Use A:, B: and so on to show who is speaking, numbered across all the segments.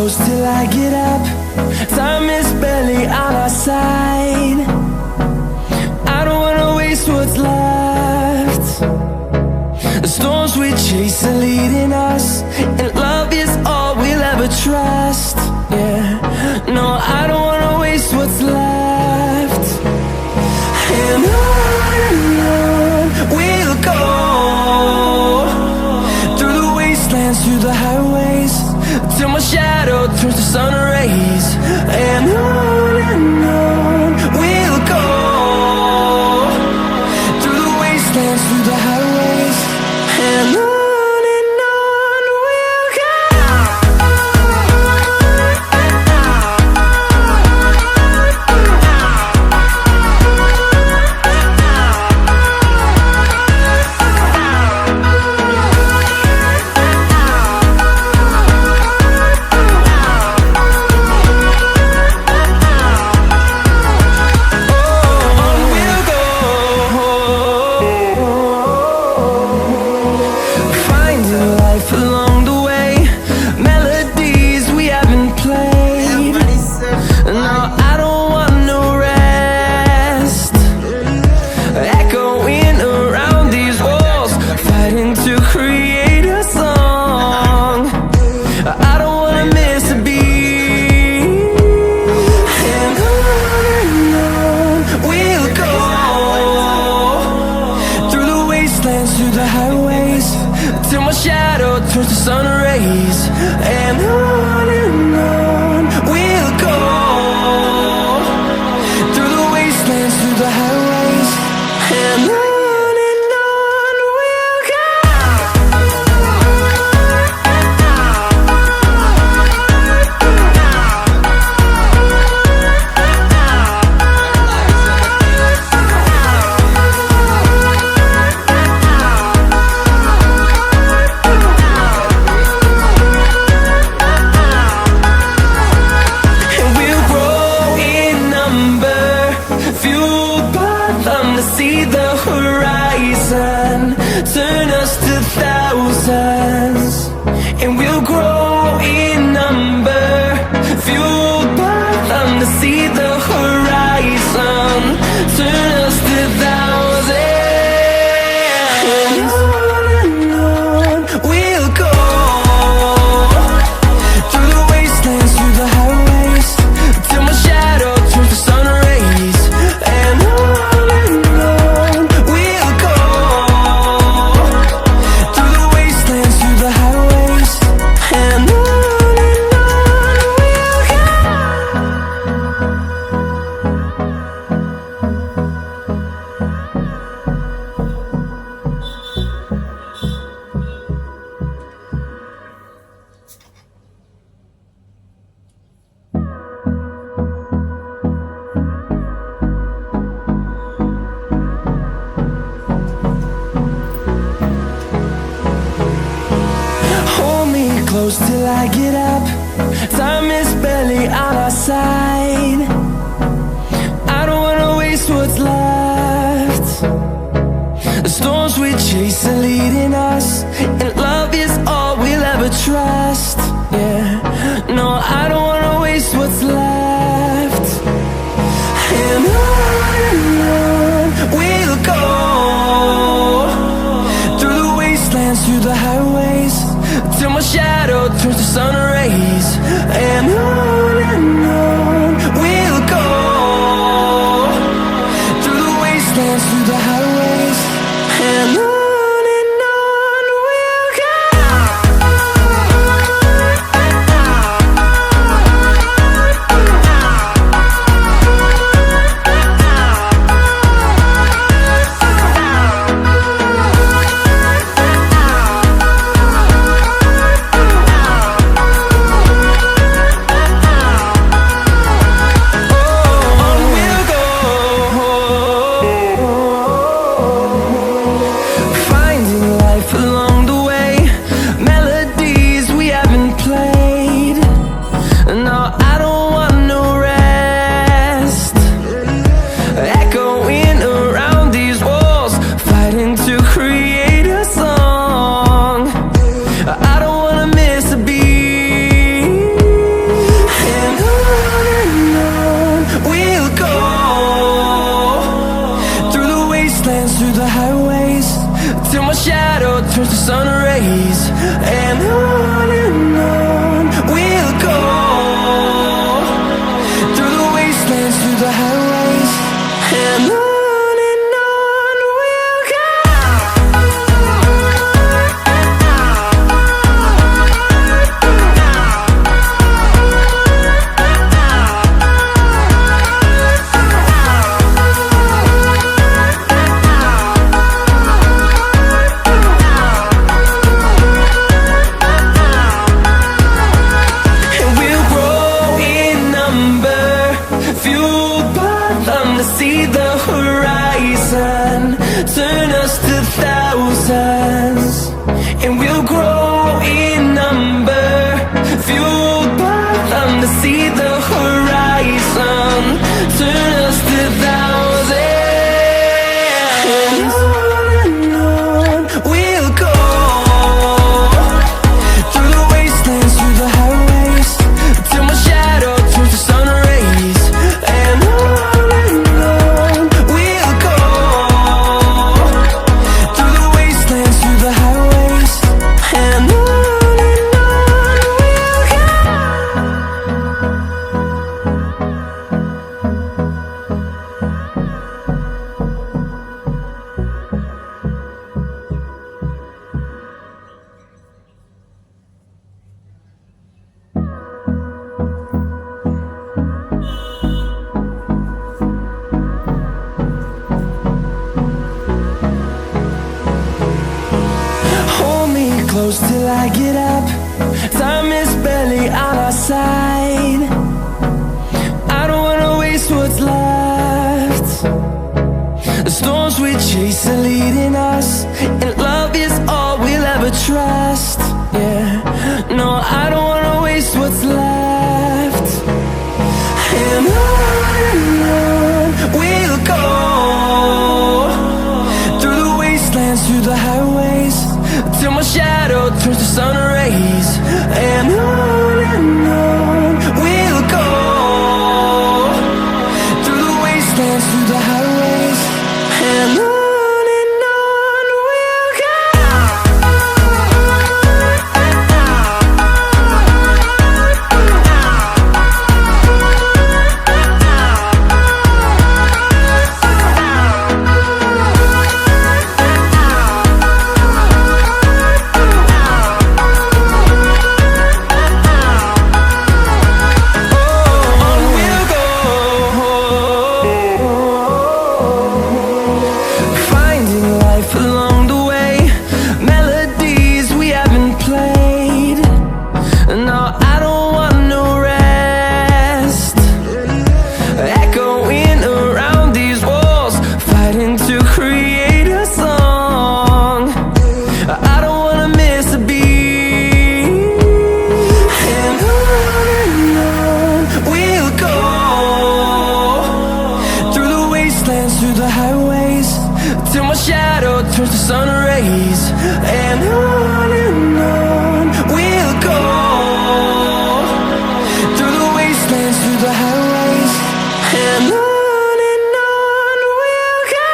A: close till I get up. Time is barely on our side. I don't wanna waste what's left. The storms we chase are leading us, and love is all we'll ever trust. Yeah, no, I don't wanna waste what's left. And on we'll go, through the wastelands, through the highways, till my shadow turns to sun rays. And on we'll go, through the wastelands, through the highways, and on we'll go. Through the highways, till my shadow turns to sun rays. And on we'll go, through the wastelands, through the highways, and on we'll go. See the horizon, turn us to thousands, and we'll grow in number, fueled by them. To see the horizon, turn us to thousands, and on we'll go, through the wastelands, through the highways, till my shadow turns to sun rays. And close till I get up. Time is barely on our side. I don't wanna waste what's left. The storms we chase are leading us, and love is all we'll ever trust. Yeah, no, I don't wanna waste what's left. And on we'll go, through the wastelands, through the highways, till my shadow turns to sun rays. And on fueled by them to see the horizon, turn us to thousands, and we'll grow in number. Fueled by them to see the horizon, turn us to thousands, and on we'll go, through the wastelands, through the highways, till my shadow turns to sun rays. And on we'll go, through the wastelands, through the highways, and on we'll go. Hold me close till I get up. Time is barely on our side. I don't wanna waste what's left. The storms we chase are leading us, and love is all we'll ever trust. Yeah, no, I don't wanna waste what's left. And on we'll go, through the wastelands, through the highways, till my shadow turns to sun rays. And on we'll go, through the wastelands, through the highways, and on we'll go. Finding life along the way, melodies we haven't played. No, I don't want no rest. Echoing around these walls, fighting to create a song. I don't wanna miss a beat. And on we'll go, through the wastelands, through the highways, till my shadow turns to sun rays. And on we'll go, through the wastelands, through the highways, and on we'll go.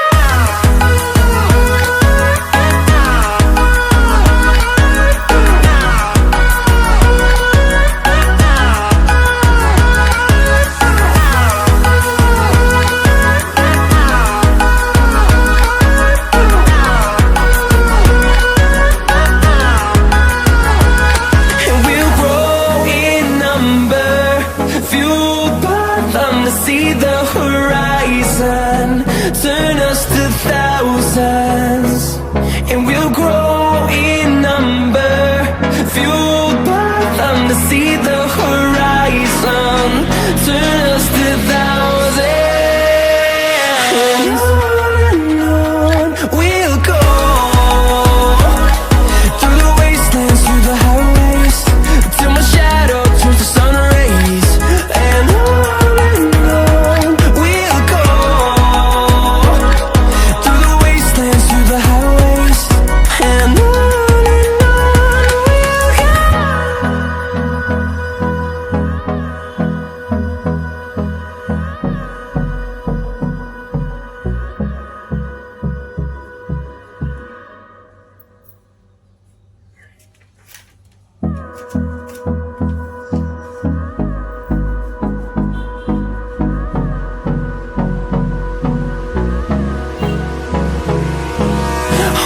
A: And we'll grow in number, fueled by them to see the horizon, turn us to thousands, and we'll grow in number, fueled by them to see the horizon, turn us to thousands, and on we'll go, through the wastelands, through the highways, till my shadow turns to sun rays. And on we'll go, through the wastelands, through the highways, and on we'll go.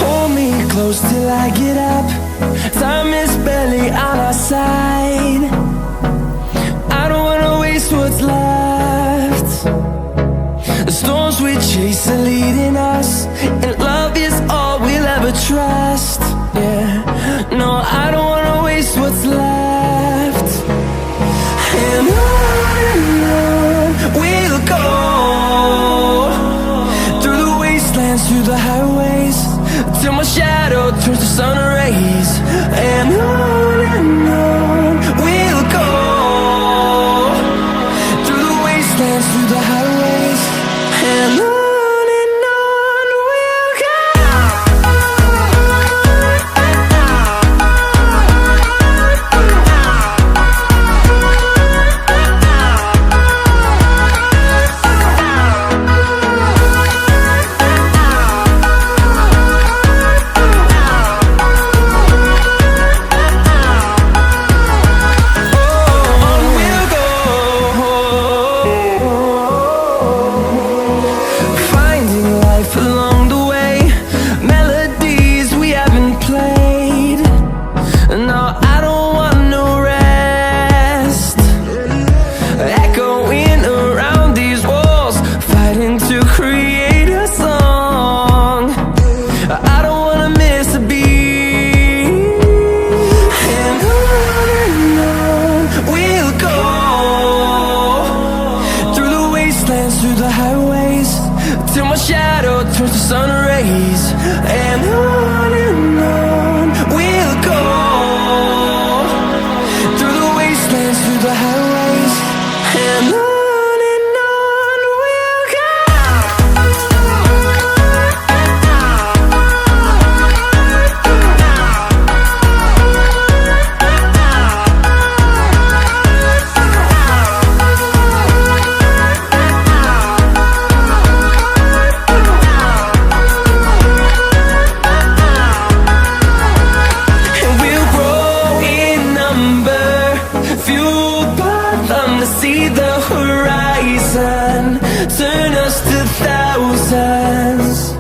A: Hold me close till I get up. Time is barely on our side. I don't wanna waste what's left. The storms we chase are leading us, and love is all we'll ever trust. Yeah, no, I don't wanna waste what's left. And on we'll wastelands, through the highways, and on we'll go. Along the way, melodies we haven't played. No, I don't want no rest. Echoing around these walls, fighting to create a song. I don't wanna miss a beat. And on we'll go, through the wastelands, through the highways, till my shadow turns to sun rays. And on we'll go, through the wastelands, through the highways, and on we'll go. See the horizon, turn us to thousands.